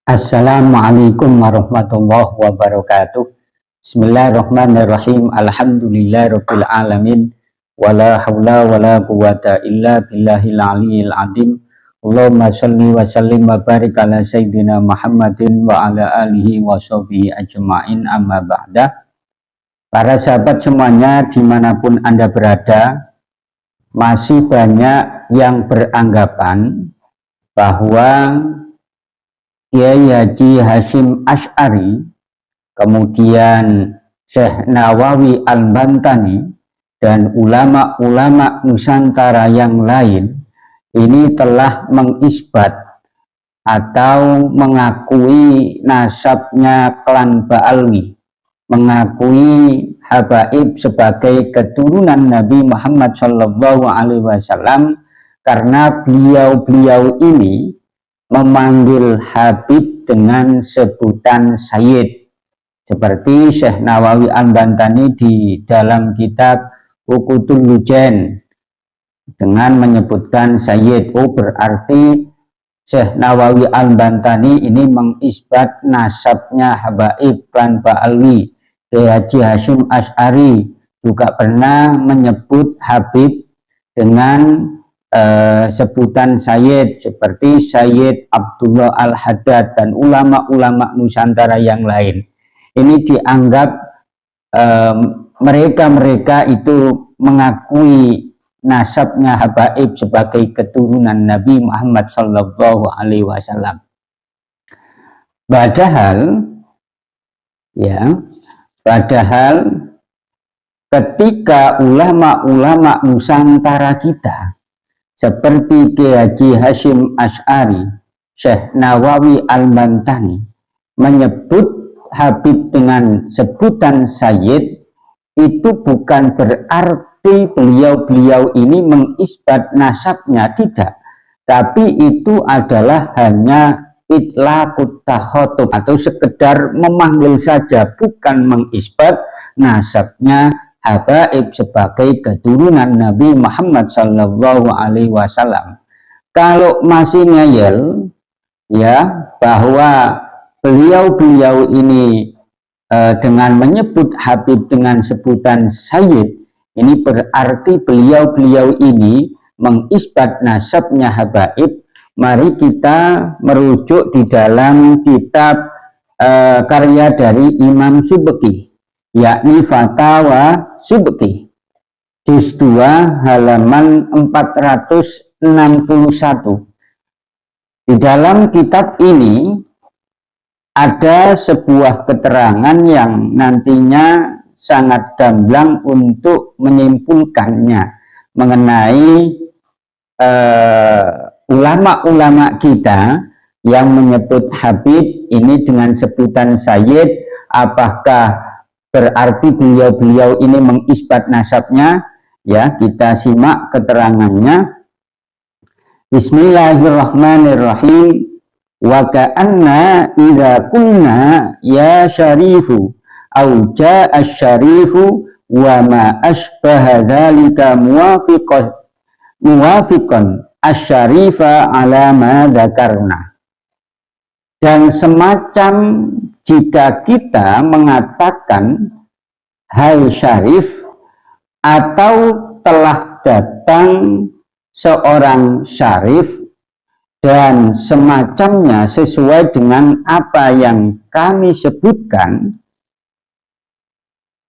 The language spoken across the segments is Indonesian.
Assalamualaikum warahmatullahi wabarakatuh. Bismillahirrahmanirrahim. Alhamdulillahirabbil alamin. Wala haula wala quwata illa billahil aliyil azim. Allahumma shalli wa sallim wa barik ala sayyidina Muhammadin wa ala alihi wa sahbihi ajma'in, amma ba'da. Para sahabat semuanya dimanapun Anda berada, masih banyak yang beranggapan bahwa Kiai Haji Hasyim Asy'ari, kemudian Syekh Nawawi Al-Bantani, dan ulama-ulama Nusantara yang lain ini telah mengisbat atau mengakui nasabnya klan Ba'alwi, mengakui habaib sebagai keturunan Nabi Muhammad SAW, karena beliau-beliau ini memanggil Habib dengan sebutan Sayyid, seperti Syekh Nawawi Al-Bantani di dalam kitab Uqudul Lujain dengan menyebutkan Sayyid. Berarti Syekh Nawawi Al-Bantani ini mengisbat nasabnya habaib klan Ba'alwi. Kiai Haji Hasyim Asy'ari juga pernah menyebut Habib dengan sebutan Sayyid, seperti Sayyid Abdullah Al-Haddad dan ulama-ulama Nusantara yang lain. Ini dianggap mereka itu mengakui nasabnya habaib sebagai keturunan Nabi Muhammad SAW. Padahal ketika ulama-ulama Nusantara kita seperti Kiai Haji Hasyim Asy'ari, Syekh Nawawi Al-Bantani menyebut Habib dengan sebutan Sayyid, itu bukan berarti beliau-beliau ini mengisbat nasabnya, tidak. Tapi itu adalah hanya itlaqut takhatub atau sekedar memanggil saja, bukan mengisbat nasabnya habaib sebagai keturunan Nabi Muhammad SAW. Kalau masih ngeyel bahwa beliau-beliau ini dengan menyebut Habib dengan sebutan Sayyid, ini berarti beliau-beliau ini mengisbat nasabnya habaib. Mari kita merujuk di dalam kitab karya dari Imam Subki, yakni Fatawa Subki, juz 2 halaman 461. Di dalam kitab ini ada sebuah keterangan yang nantinya sangat gamblang untuk menyimpulkannya mengenai ulama-ulama kita yang menyebut Habib ini dengan sebutan Sayyid. Apakah berarti beliau-beliau ini mengisbat nasabnya? Ya, kita simak keterangannya. Bismillahirrahmanirrahim. Wa ka'anna idza qulna ya syarifu au ja'a syarifu wa ma asbaha dzalika muwafiqan asy-syarifa ala ma dzakarna. Dan semacam jika kita mengatakan hai syarif, atau telah datang seorang syarif, dan semacamnya sesuai dengan apa yang kami sebutkan,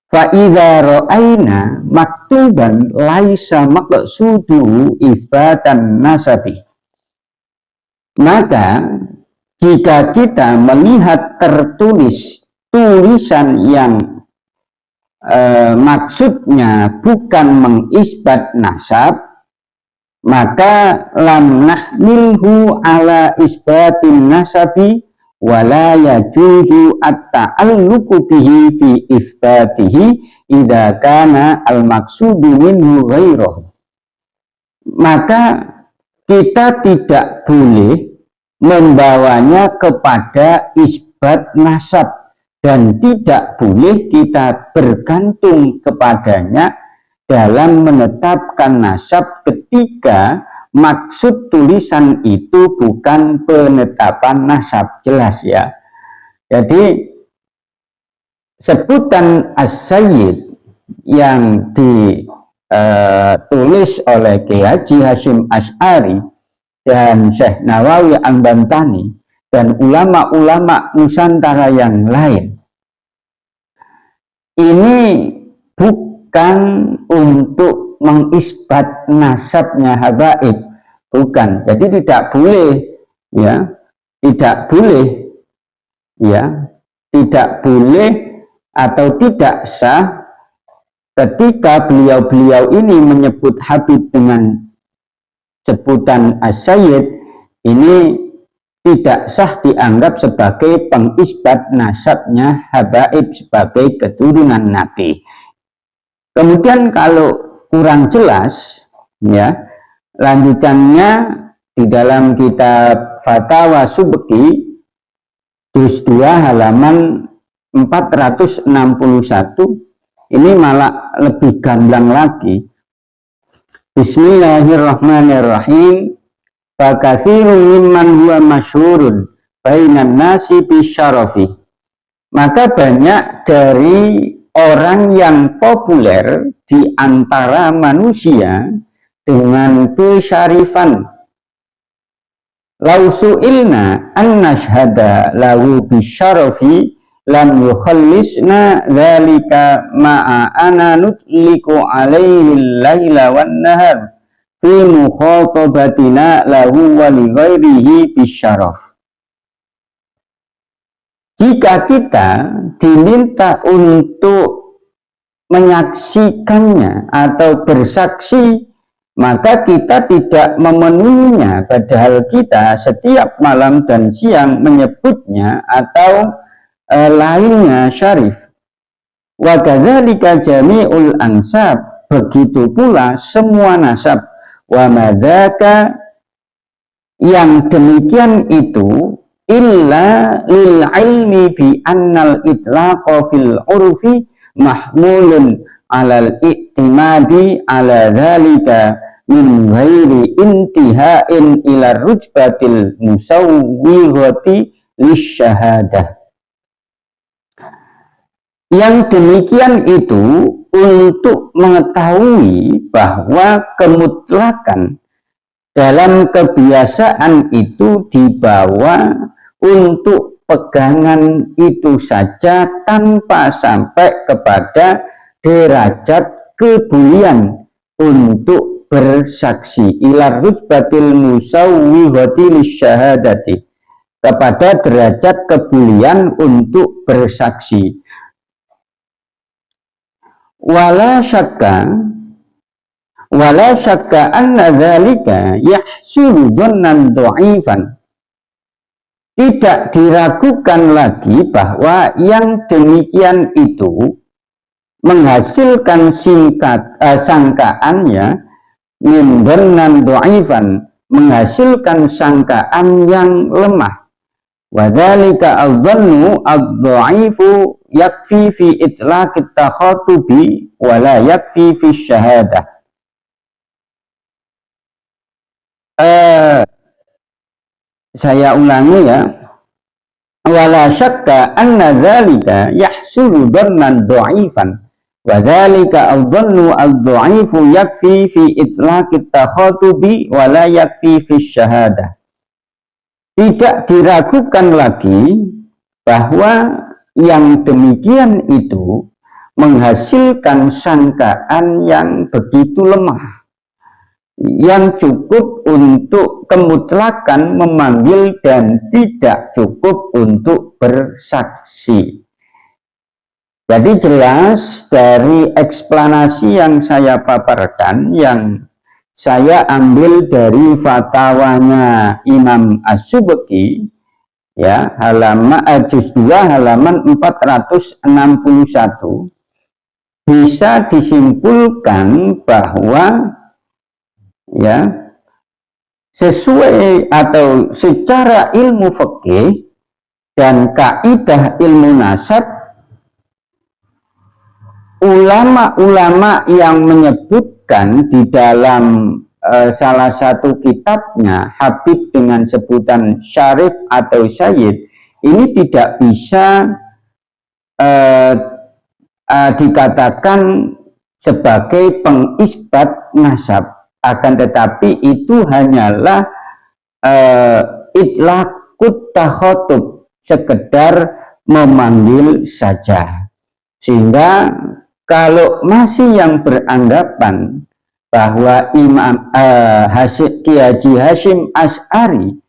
fa idza ra'aina maktuban laisa maqsudu itsbatan nasabi, maka jika kita melihat tertulis tulisan yang maksudnya bukan mengisbat nasab, maka lam nahmilhu ala isbatin nasabi wala yajuzu at-ta'alluqu bihi fi isbatihi idza kana al-maqsudu minhu ghairahu. Maka kita tidak boleh membawanya kepada isbat nasab, dan tidak boleh kita bergantung kepadanya dalam menetapkan nasab ketika maksud tulisan itu bukan penetapan nasab, jelas ya. Jadi sebutan as-sayyid yang ditulis oleh Kiai Haji Hasyim Asy'ari dan Syekh Nawawi Al-Bantani dan ulama-ulama Nusantara yang lain, ini bukan untuk mengisbat nasabnya habaib, bukan. Jadi tidak boleh ya, tidak boleh ya, tidak boleh atau tidak sah ketika beliau-beliau ini menyebut Habib dengan sebutan as-sayyid, ini tidak sah dianggap sebagai pengisbat nasabnya habaib sebagai keturunan Nabi. Kemudian kalau kurang jelas ya, lanjutannya di dalam kitab Fatawa Subki juz 2 halaman 461 ini malah lebih gamblang lagi. Bismillahirrahmanirrahim. Fakatsirun mimman huwa masyhurun bainan nasi bisyarafi. Maka banyak dari orang yang populer di antara manusia dengan kesyarifan. Lau su'ilna an nashhada lahu bisyarafi lam yukhallisna dzalika ma'a ana nutliku alaihi laila wan nahar fi mukhatabatina lahu wa li ghairihi bisyaraf. Jika kita diminta untuk menyaksikannya atau bersaksi, maka kita tidak memenuhinya, padahal kita setiap malam dan siang menyebutnya atau lainnya syarif. Wa kadzalika jami'ul ansab, begitu pula semua nasab. Wa madzaka, yang demikian itu illa lil ilmi bi annal itlaqa fil urfi mahmulun alal i'timadi ala dzalika min ghairi intihain ila rujbatil musawwighati lisyahadah. Yang demikian itu untuk mengetahui bahwa kemutlakan dalam kebiasaan itu dibawa untuk pegangan itu saja tanpa sampai kepada derajat kebulian untuk bersaksi, ila rutbatil musawwihati lisyahadati, kepada derajat kebulian untuk bersaksi. Wala syakka anna dzalika yahsulu dhannan dha'ifan. Tidak diragukan lagi bahwa yang demikian itu menghasilkan sangkaannya min dhannan dha'ifan, menghasilkan sangkaan yang lemah. Wa dzalika adh-dhannu ad-dha'ifu yakfi fi itlaqit takhatubi wa la yakfi fi syahadah. Saya ulangi ya. Wala syakka anna dzalika yahsulu dhannan dha'ifan wa dzalika adh-dhannu ad-dha'ifu yakfi fi itlaqit takhatubi wa la yakfi fi syahadah. Tidak diragukan lagi bahwa yang demikian itu menghasilkan sangkaan yang begitu lemah, yang cukup untuk kemutlakan memanggil dan tidak cukup untuk bersaksi. Jadi jelas dari eksplanasi yang saya paparkan, yang saya ambil dari fatwanya Imam As-Subki ya, halaman juz 2 halaman 461, bisa disimpulkan bahwa ya, sesuai atau secara ilmu fikih dan kaidah ilmu nasab, ulama-ulama yang menyebutkan di dalam salah satu kitabnya Habib dengan sebutan Syarif atau Sayyid ini tidak bisa dikatakan sebagai pengisbat nasab, akan tetapi itu hanyalah itlaqut takhotub, sekedar memanggil saja. Sehingga kalau masih yang beranggapan bahwa Imam Ki Haji Hasyim Asy'ari,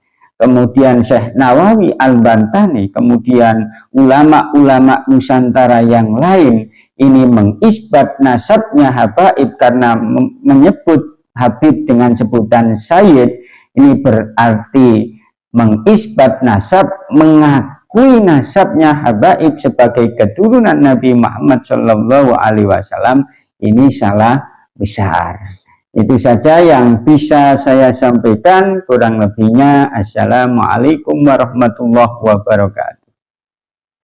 kemudian Syekh Nawawi Al-Bantani, kemudian ulama-ulama Nusantara yang lain ini mengisbat nasabnya Habaib karena menyebut Habib dengan sebutan Sayyid, ini berarti mengisbat nasab, mengakui nasabnya Habaib sebagai keturunan Nabi Muhammad SAW. Ini salah besar. Itu saja yang bisa saya sampaikan, kurang lebihnya assalamualaikum warahmatullahi wabarakatuh.